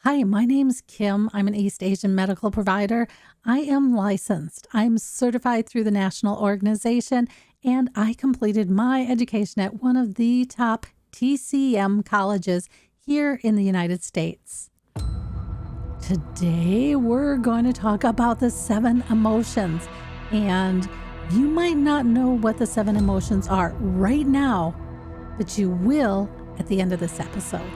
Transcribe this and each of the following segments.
Hi, my name's Kim. I'm an East Asian medical provider. I am licensed. I'm certified through the national organization, and I completed my education at one of the top TCM colleges here in the United States. Today, we're going to talk about the 7 emotions, and you might not know what the 7 emotions are right now, but you will at the end of this episode.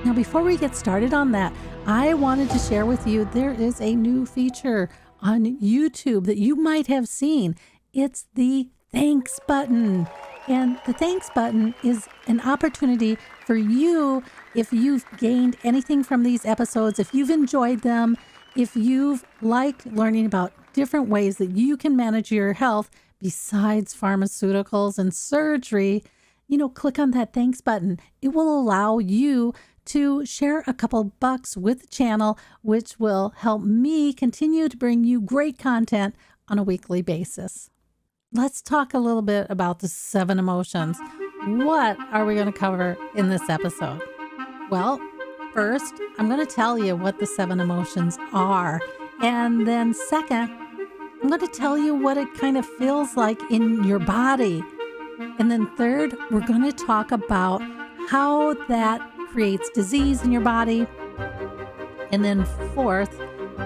Now, before we get started on that, I wanted to share with you there is a new feature on YouTube that you might have seen. It's the thanks button. And the thanks button is an opportunity for you, if you've gained anything from these episodes, if you've enjoyed them, if you've liked learning about different ways that you can manage your health besides pharmaceuticals and surgery, click on that thanks button. It will allow you to share a couple bucks with the channel, which will help me continue to bring you great content on a weekly basis. Let's talk a little bit about the 7 emotions. What are we going to cover in this episode? Well, first, I'm going to tell you what the 7 emotions are. And then second, I'm going to tell you what it kind of feels like in your body. And then third, we're going to talk about how that creates disease in your body. And then fourth,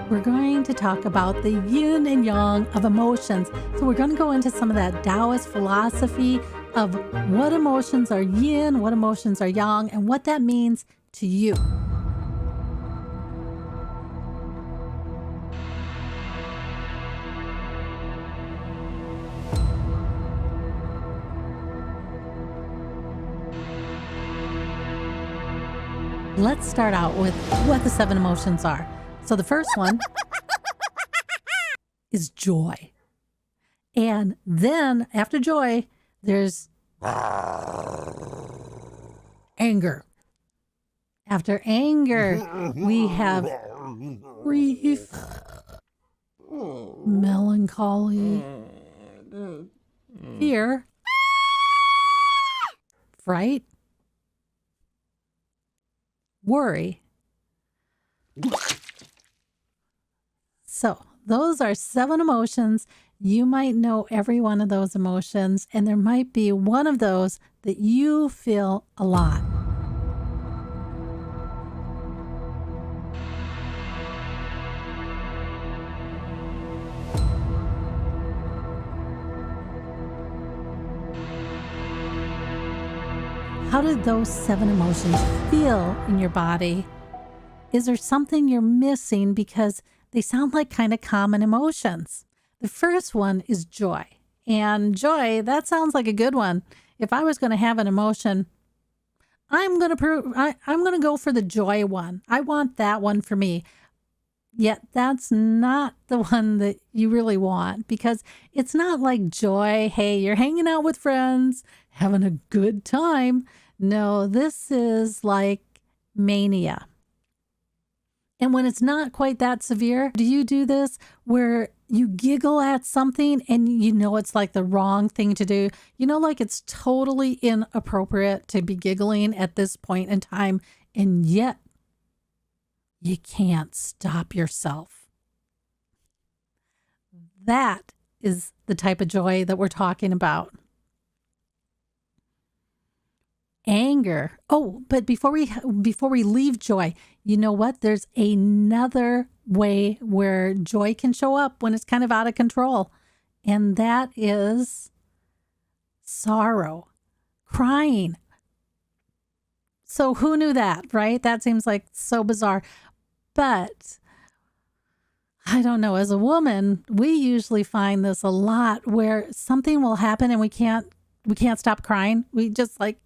we're going to talk about the yin and yang of emotions. So we're going to go into some of that Taoist philosophy of what emotions are yin, what emotions are yang, and what that means to you. Let's start out with what the 7 emotions are. So the first one is joy. And then after joy, there's anger. After anger, we have grief, melancholy, fear, fright, worry. So those are 7 emotions. You might know every one of those emotions, and there might be one of those that you feel a lot. How did those 7 emotions feel in your body? Is there something you're missing because they sound like kind of common emotions? The first one is joy. And joy, that sounds like a good one. If I was going to have an emotion, I'm going to go for the joy one. I want that one for me. Yet that's not the one that you really want, because it's not like joy. Hey, you're hanging out with friends, having a good time. No, this is like mania. And when it's not quite that severe, do you do this where you giggle at something and you know it's like the wrong thing to do? Like it's totally inappropriate to be giggling at this point in time, and yet you can't stop yourself. That is the type of joy that we're talking about. Anger. Oh, but before we leave joy, you know what? There's another way where joy can show up when it's kind of out of control. And that is sorrow, crying. So who knew that, right? That seems like so bizarre. But I don't know, as a woman, we usually find this a lot where something will happen and we can't stop crying. We just like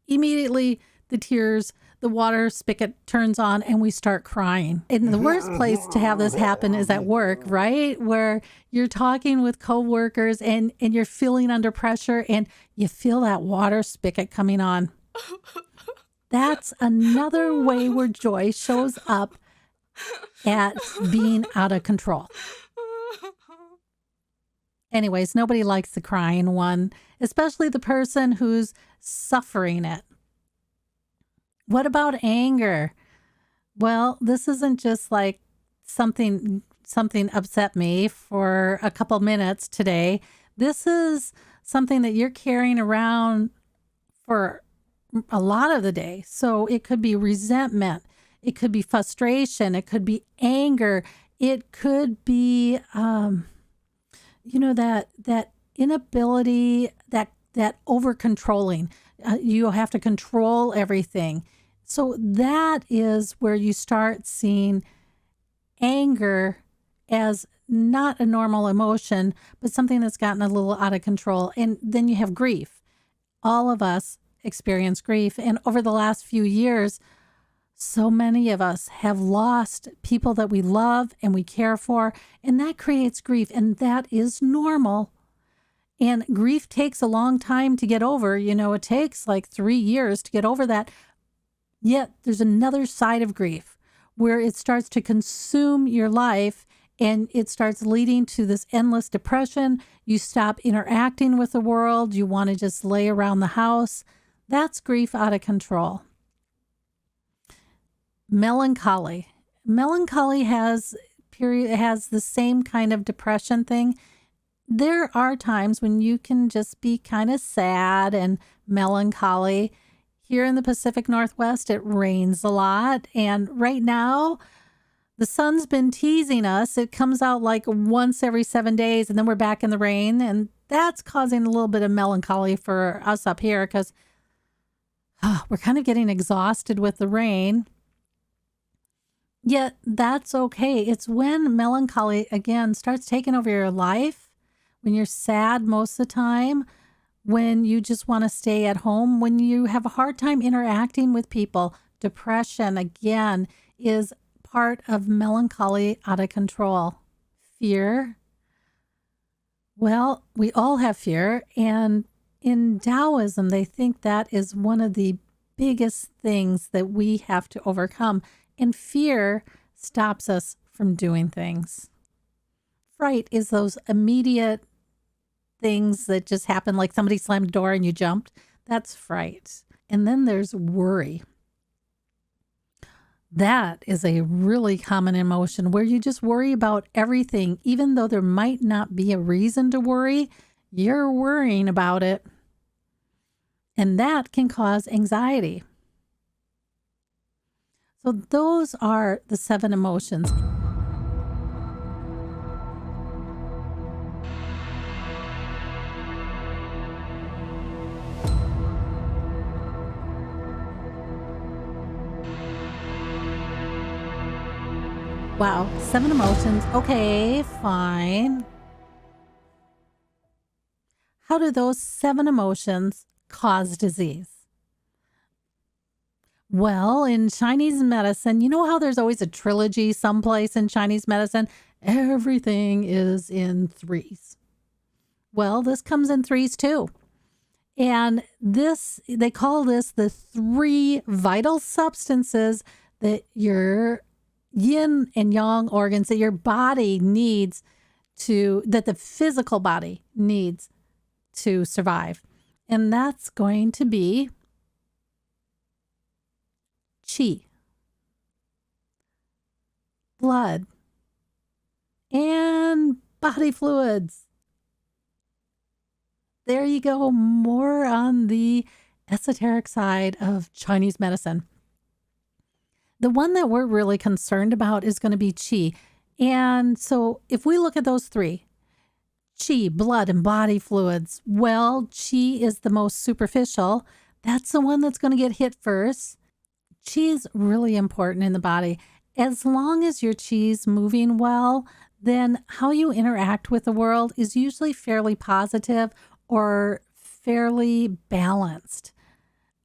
immediately the water spigot turns on and we start crying. And the worst place to have this happen is at work, right? Where you're talking with coworkers and you're feeling under pressure and you feel that water spigot coming on. That's another way where joy shows up at being out of control. Anyways, nobody likes the crying one, especially the person who's suffering it. What about anger? Well, this isn't just like something upset me for a couple minutes today. This is something that you're carrying around for a lot of the day. So it could be resentment, it could be frustration, it could be anger, it could be that inability, that over controlling. You have to control everything. So that is where you start seeing anger as not a normal emotion, but something that's gotten a little out of control. And then you have grief. All of us experience grief. And over the last few years, so many of us have lost people that we love and we care for, and that creates grief, and that is normal. And grief takes a long time to get over. It takes like 3 years to get over that. Yet there's another side of grief where it starts to consume your life and it starts leading to this endless depression. You stop interacting with the world. You want to just lay around the house. That's grief out of control. Melancholy. Melancholy has the same kind of depression thing. There are times when you can just be kind of sad and melancholy. Here in the Pacific Northwest, it rains a lot. And right now, the sun's been teasing us. It comes out like once every 7 days, and then we're back in the rain. And that's causing a little bit of melancholy for us up here because we're kind of getting exhausted with the rain. Yet that's okay. It's when melancholy, again, starts taking over your life, when you're sad most of the time, when you just want to stay at home, when you have a hard time interacting with people. Depression, again, is part of melancholy out of control. Fear. Well, we all have fear. And in Taoism, they think that is one of the biggest things that we have to overcome. And fear stops us from doing things. Fright is those immediate things that just happen, like somebody slammed the door and you jumped. That's fright. And then there's worry. That is a really common emotion where you just worry about everything, even though there might not be a reason to worry. You're worrying about it. And that can cause anxiety. So those are the 7 emotions. Wow, 7 emotions. Okay, fine. How do those 7 emotions cause disease? Well, in Chinese medicine, you know how there's always a trilogy someplace in Chinese medicine? Everything is in threes. Well, this comes in threes too. And they call this the 3 vital substances that your yin and yang organs, that your body needs that the physical body needs to survive. And that's going to be qi, blood, and body fluids. There you go, more on the esoteric side of Chinese medicine. The one that we're really concerned about is going to be qi. And so if we look at those 3, qi, blood, and body fluids, well, qi is the most superficial. That's the one that's going to get hit first. Qi is really important in the body. As long as your qi is moving well, then how you interact with the world is usually fairly positive or fairly balanced.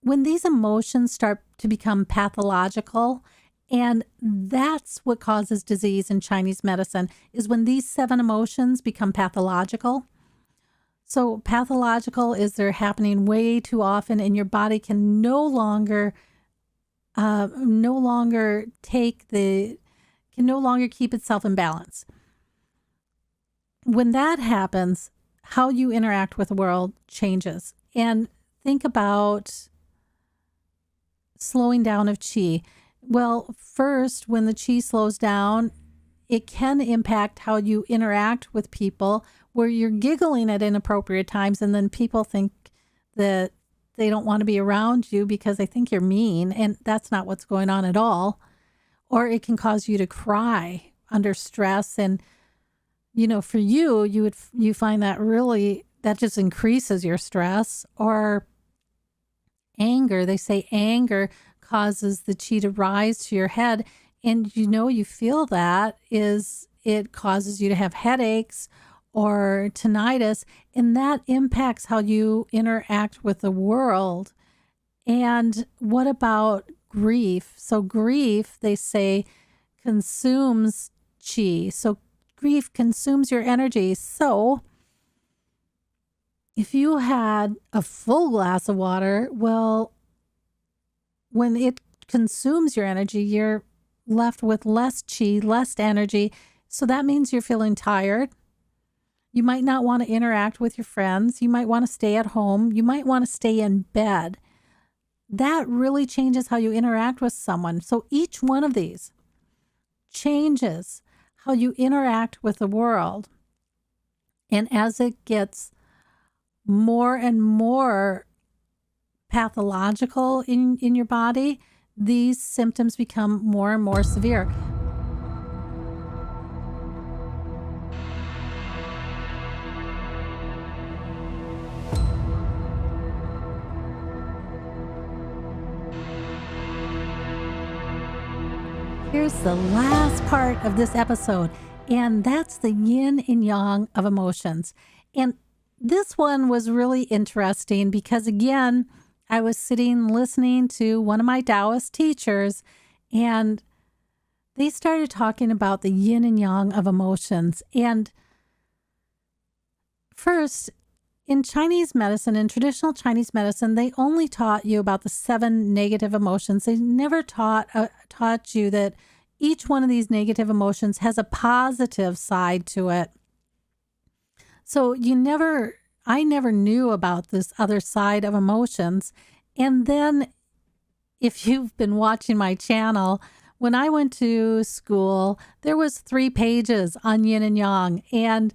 When these emotions start to become pathological, and that's what causes disease in Chinese medicine, is when these 7 emotions become pathological. So pathological is they're happening way too often, and your body can no longer keep itself in balance. When that happens, how you interact with the world changes. And think about slowing down of qi. Well, first, when the chi slows down, it can impact how you interact with people, where you're giggling at inappropriate times, and then people think that they don't want to be around you because they think you're mean, and that's not what's going on at all. Or it can cause you to cry under stress, and for you find that really that just increases your stress. Or anger, they say anger causes the chi to rise to your head, and you feel that is it causes you to have headaches or tinnitus, and that impacts how you interact with the world. And what about grief? So grief, they say, consumes chi. So grief consumes your energy. So if you had a full glass of water, well, when it consumes your energy, you're left with less chi, less energy. So that means you're feeling tired. You might not want to interact with your friends. You might want to stay at home. You might want to stay in bed. That really changes how you interact with someone. So each one of these changes how you interact with the world. And as it gets more and more pathological in your body, these symptoms become more and more severe. Here's the last part of this episode, and that's the yin and yang of emotions. And this one was really interesting because, again, I was sitting listening to one of my Taoist teachers, and they started talking about the yin and yang of emotions. And first, in Chinese medicine, in traditional Chinese medicine, they only taught you about the 7 negative emotions. They never taught you that each one of these negative emotions has a positive side to it. So I never knew about this other side of emotions. And then if you've been watching my channel, when I went to school, there was 3 pages on yin and yang. And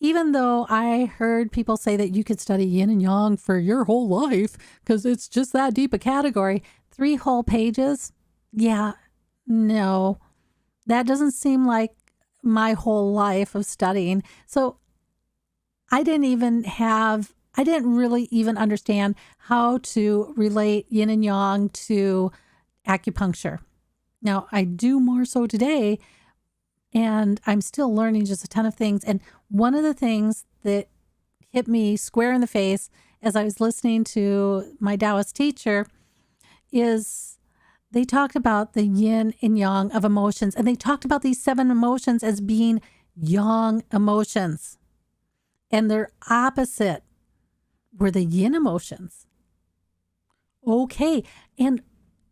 even though I heard people say that you could study yin and yang for your whole life because it's just that deep a category, 3 whole pages? Yeah, no, that doesn't seem like my whole life of studying. So I didn't really even understand how to relate yin and yang to acupuncture. Now, I do more so today, and I'm still learning just a ton of things. And one of the things that hit me square in the face as I was listening to my Taoist teacher is they talked about the yin and yang of emotions. And they talked about these 7 emotions as being yang emotions. And their opposite were the yin emotions. Okay. And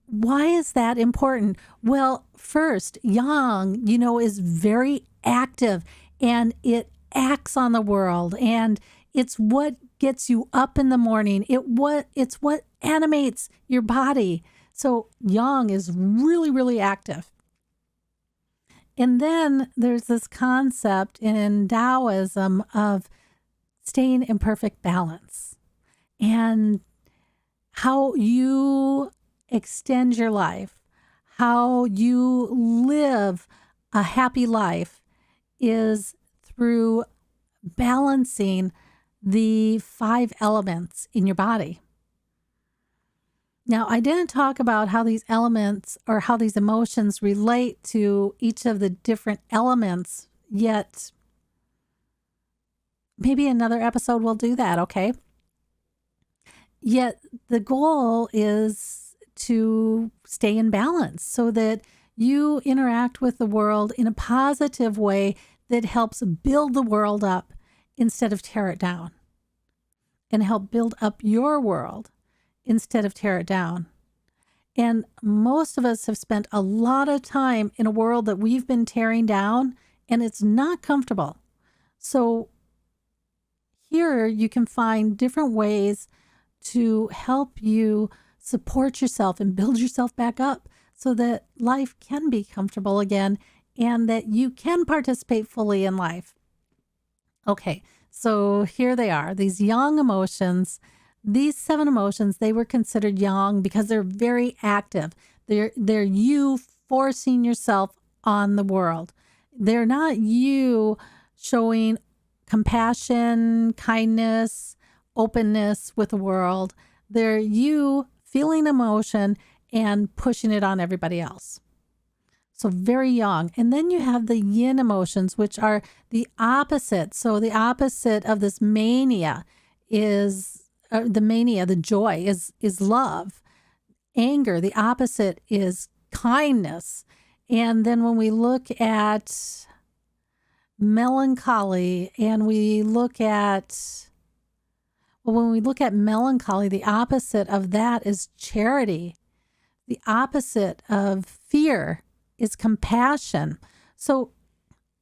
why is that important? Well, first, yang, is very active, and it acts on the world, and it's what gets you up in the morning. It's what animates your body. So yang is really, really active. And then there's this concept in Taoism of staying in perfect balance, and how you extend your life, how you live a happy life is through balancing the 5 elements in your body. Now, I didn't talk about how these elements or how these emotions relate to each of the different elements yet. Maybe another episode will do that, okay? Yet the goal is to stay in balance so that you interact with the world in a positive way that helps build the world up instead of tear it down, and help build up your world instead of tear it down. And most of us have spent a lot of time in a world that we've been tearing down, and it's not comfortable. So here you can find different ways to help you support yourself and build yourself back up so that life can be comfortable again and that you can participate fully in life. Okay, so here they are, these young emotions. These 7 emotions, they were considered young because they're very active. They're you forcing yourself on the world. They're not you showing compassion, kindness, openness with the world. They're you feeling emotion and pushing it on everybody else. So very young. And then you have the yin emotions, which are the opposite. So the opposite of this mania is the joy is love. Anger, the opposite is kindness. And then when we look at melancholy and when we look at melancholy, the opposite of that is charity. The opposite of fear is compassion. So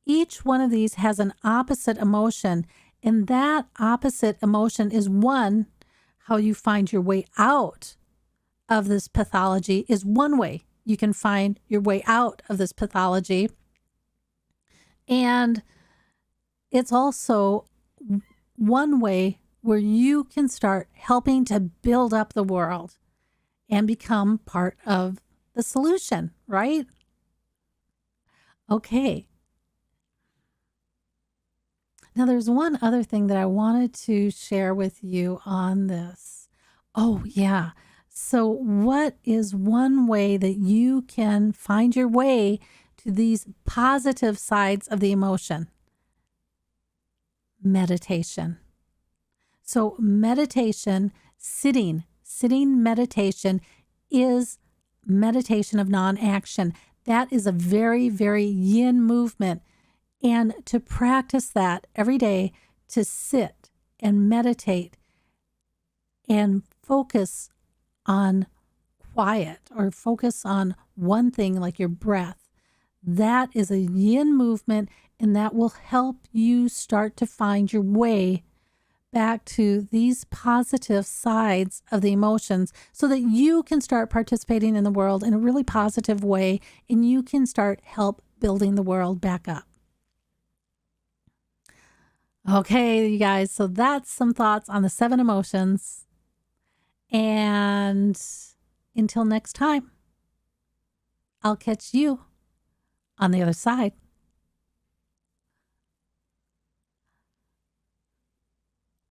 each one of these has an opposite emotion, and that opposite emotion is one, how you find your way out of this pathology is one way you can find your way out of this pathology. And it's also one way where you can start helping to build up the world and become part of the solution, right? Okay. Now, there's one other thing that I wanted to share with you on this. Oh, yeah. So, what is one way that you can find your way to these positive sides of the emotion? Meditation. So, meditation, sitting meditation is meditation of non action. That is a very, very yin movement. And to practice that every day, to sit and meditate and focus on quiet or focus on one thing like your breath, that is a yin movement, and that will help you start to find your way back to these positive sides of the emotions so that you can start participating in the world in a really positive way, and you can start help building the world back up. Okay, you guys, so that's some thoughts on the 7 emotions. And until next time, I'll catch you on the other side.